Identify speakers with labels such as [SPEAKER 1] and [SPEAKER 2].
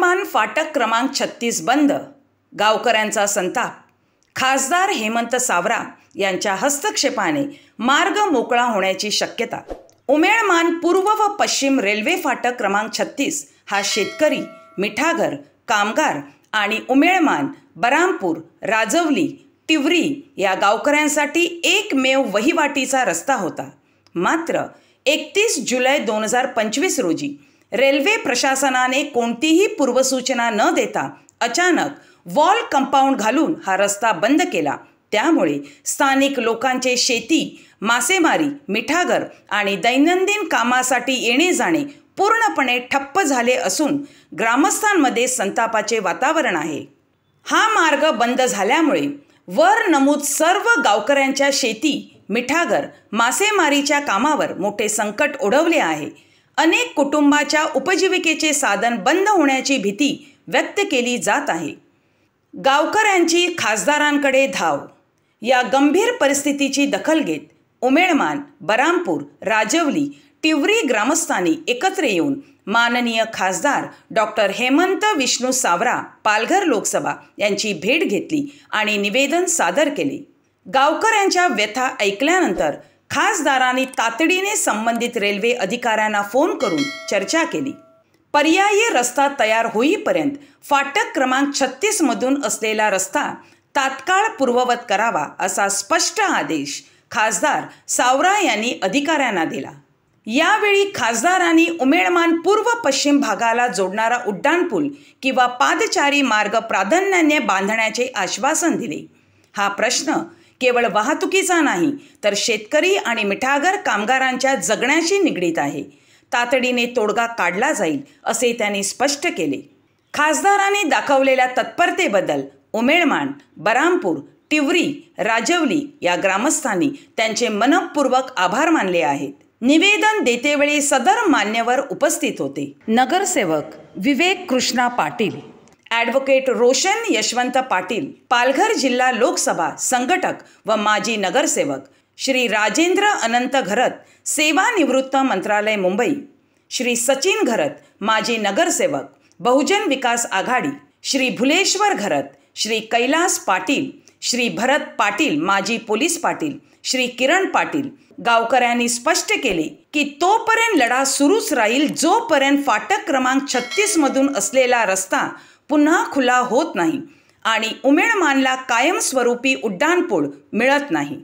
[SPEAKER 1] उमेळमान फाटक क्रमांक 36 बंद, गावकऱ्यांचा संताप। खासदार हेमंत सावरा यांच्या हस्तक्षेपाने मार्ग मोकळा होण्याची शक्यता। उमेळमान पूर्व व पश्चिम रेल्वे फाटक क्रमांक 36 हा शेतकरी, मिठागर, कामगार आणि उमेळमान, बरामपूर, राजवली, तिवरी या गावकऱ्यांसाठी एकमेव वहिवाटीचा रस्ता होता। मात्र 31 जुलै 2025 रोजी रेल्वे प्रशासनाने कोणतीही पूर्वसूचना न देता अचानक वॉल कंपाऊंड घालून हा रस्ता बंद केला। त्यामुळे स्थानिक लोकांचे शेती, मासेमारी, मिठागर आणि दैनंदिन कामासाठी येणे जाणे पूर्णपणे ठप्प झाले असून ग्रामस्थांमध्ये संतापाचे वातावरण आहे। हा मार्ग बंद झाल्यामुळे वर नमूद सर्व गावकऱ्यांच्या शेती, मिठागर, मासेमारीच्या कामावर मोठे संकट ओढवले आहे। अनेक कुटुंबाच्या उपजीविकेचे साधन बंद होण्याची भीती व्यक्त केली जात आहे। गावकऱ्यांची खासदारांकडे धाव। या गंभीर परिस्थितीची दखल घेत उमेळमान, बरामपूर, राजवली, तिवरी ग्रामस्थांनी एकत्र येऊन माननीय खासदार डॉक्टर हेमंत विष्णू सावरा, पालघर लोकसभा यांची भेट घेतली आणि निवेदन सादर केले। गावकऱ्यांच्या व्यथा ऐकल्यानंतर खासदारांनी तातडीने संबंधित रेल्वे अधिकाऱ्यांना फोन करून चर्चा केली। पर्यायी रस्ता तयार होईपर्यंत फाटक क्रमांक 36 मधून असलेला रस्ता तात्काळ पूर्ववत करावा असा स्पष्ट आदेश खासदार सावरा यांनी अधिकाऱ्यांना दिला। यावेळी खासदारांनी उमेळमान पूर्व पश्चिम भागाला जोडणारा उड्डाणपूल किंवा पादचारी मार्ग प्राधान्याने बांधण्याचे आश्वासन दिले। हा प्रश्न केवळ वाहतुकीचा नाही तर शेतकरी आणि मिठागर कामगारांच्या जगण्याशी निगडीत आहे। तातडीने तोडगा काढला जाईल असे त्यांनी स्पष्ट केले। खासदारांनी दाखवलेल्या तत्परतेबद्दल उमेळमान, बरामपूर, तिवरी, राजवली या ग्रामस्थांनी त्यांचे मनःपूर्वक आभार मानले आहेत। निवेदन देतेवेळी सदर मान्यवर उपस्थित होते। नगरसेवक विवेक कृष्णा पाटील, ॲडव्होकेट रोशन यशवंत पाटील, पालघर जिल्हा लोकसभा संघटक व माजी नगरसेवक, श्री राजेंद्र अनंत घरत, सेवानिवृत्त मंत्रालय मुंबई, श्री सचिन घरत, माजी नगरसेवक, बहुजन विकास आघाडी, श्री भुलेश्वर घरत, श्री कैलास पाटील, श्री भरत पाटील, माजी पोलीस पाटील, श्री किरण पाटील। गावकऱ्यांनी स्पष्ट केले की तोपर्यंत लढा सुरूच राहील जोपर्यंत फाटक क्रमांक 36 मधून असलेला रस्ता पुन्हा खुला होत नाही आणि उमेळमानला कायमस्वरूपी उड्डाणपूल मिळत नाही।